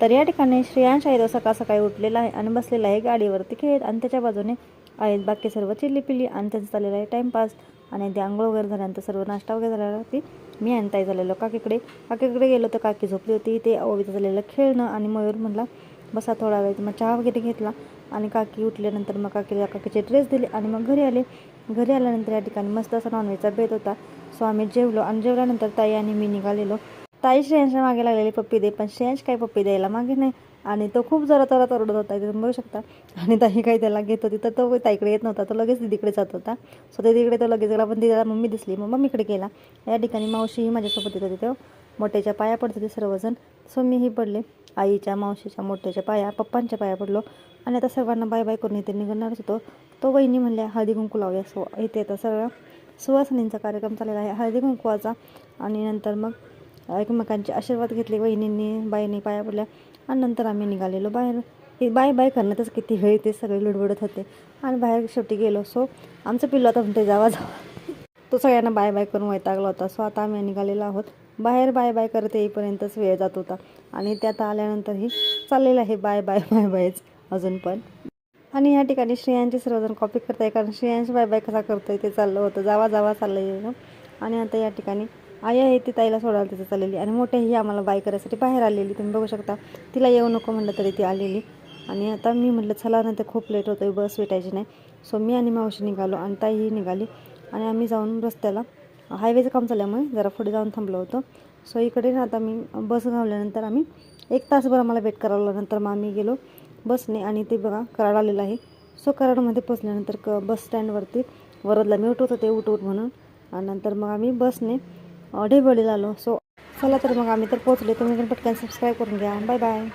तर या ठिकाणी श्रेयांश आहे तो सकाळ सकाळी उठलेला आहे आणि बसलेला आहे गाडीवरती खेळत आणि त्याच्या बाजूने आहेत बाकी सर्व चिल्ली पिल्ली आणि त्यांचं चाललेलं आहे टाईमपास. आणि ते आंघोळ वगैरे झाल्यानंतर सर्व नाश्ता वगैरे झाल्यावरती मी आणि ताई झालेलो काकीकडे गेलो तर काकी झोपली होती. ते ओवीचं झालेलं खेळणं आणि मयूर म्हटला बसा थोडा वेळ. मग चहा वगैरे घेतला आणि काकी उठल्यानंतर मग काकीचे ड्रेस दिले आणि मग घरी आले. घरी आल्यानंतर या ठिकाणी मस्त असा नॉनव्हेजचा बेत होता. सो आम्ही जेवलो आणि जेवल्यानंतर ताई आणि मी निघालेलो. ताई श्रेयांशच्या मागे लागलेली पप्पी दे, पण श्रेयांश काही पप्पी द्यायला मागे नाही आणि तो खूप जोरात ओरडत होता तुम्ही बघू शकता. आणि ताई काही त्याला घेत होती तर तो ताईकडे येत नव्हता, तो लगेच दिदीकडे जात होता. सो दिदीकडे तो लगेच गेला, पण दिदीला मम्मी दिसली मग मम्मीकडे गेला. या ठिकाणी मावशीही माझ्यासोबत येत होती, तेव्हा मोठ्याच्या पाया पडत होते सर्वजण. सो मीही पडले आईच्या मावशीच्या मोठ्याच्या पाया पप्पांच्या पाया पडलो आणि आता सर्वांना बाय बाय करून इथे निघणारच होतो. तो वहिनी म्हणल्या हळदी कुंकू लावूया. सो इथे आता सगळं सुवासिनींचा कार्यक्रम चाललेला आहे हळदी कुंकवाचा. आणि नंतर मग एकमेकांचे आशीर्वाद घेतले वहिनींनी बाईंनी पाया पडल्या आणि नंतर आम्ही निघालेलो बाहेर. हे बाय बाय करण्यातच किती वेळ ते सगळे लुडबुडत होते आणि बाहेर शेवटी गेलो. सो आमचं पिल्लू आता म्हणते जावा तो सगळ्यांना बाय बाय करून वैतागला होता. सो आता आम्ही निघालेलो आहोत बाहेर. बाय बाय करत येईपर्यंतच वेळ जात होता आणि त्यात आल्यानंतरही चाललेलं आहे बाय बाय बाय बायच अजून पण. आणि या ठिकाणी श्रेयांची सर्वजण कॉपी करत आहे, कारण श्रेयांश बाय बाय कसा करतोय ते चाललं होतं जावा जावा चाललं. आणि आता या ठिकाणी आई आहे ती ताईला सोडायला तिथं चाललेली आणि मोठ्याही आम्हाला बाय करायसाठी बाहेर आलेली. तुम्ही बघू शकता तिला येऊ नको म्हटलं तरी ती आलेली. आणि आता मी म्हटलं चला नंतर खूप लेट होतं बस भेटायची नाही. सो मी आणि मावशी निघालो आणि ताईही निघाली आणि आम्ही जाऊन रस्त्याला हायवेचं काम चालल्यामुळे जरा पुढे जाऊन थांबलो होतो. सो इकडे आता मी बस घावल्यानंतर आम्ही 1 तासभर आम्हाला वेट करावं नंतर मग आम्ही गेलो बसने. आणि ते बघा कराड आलेलं आहे. सो कराडमध्ये पोचल्यानंतर बस स्टँडवरती वरदला मी उठवत होते उठ म्हणून आणि नंतर मग आम्ही बसने ढेबळीला आलो. सो चला तर मग आम्ही तर पोचले. तुम्ही पण पटकन सबस्क्राईब करून घ्या. Bye bye.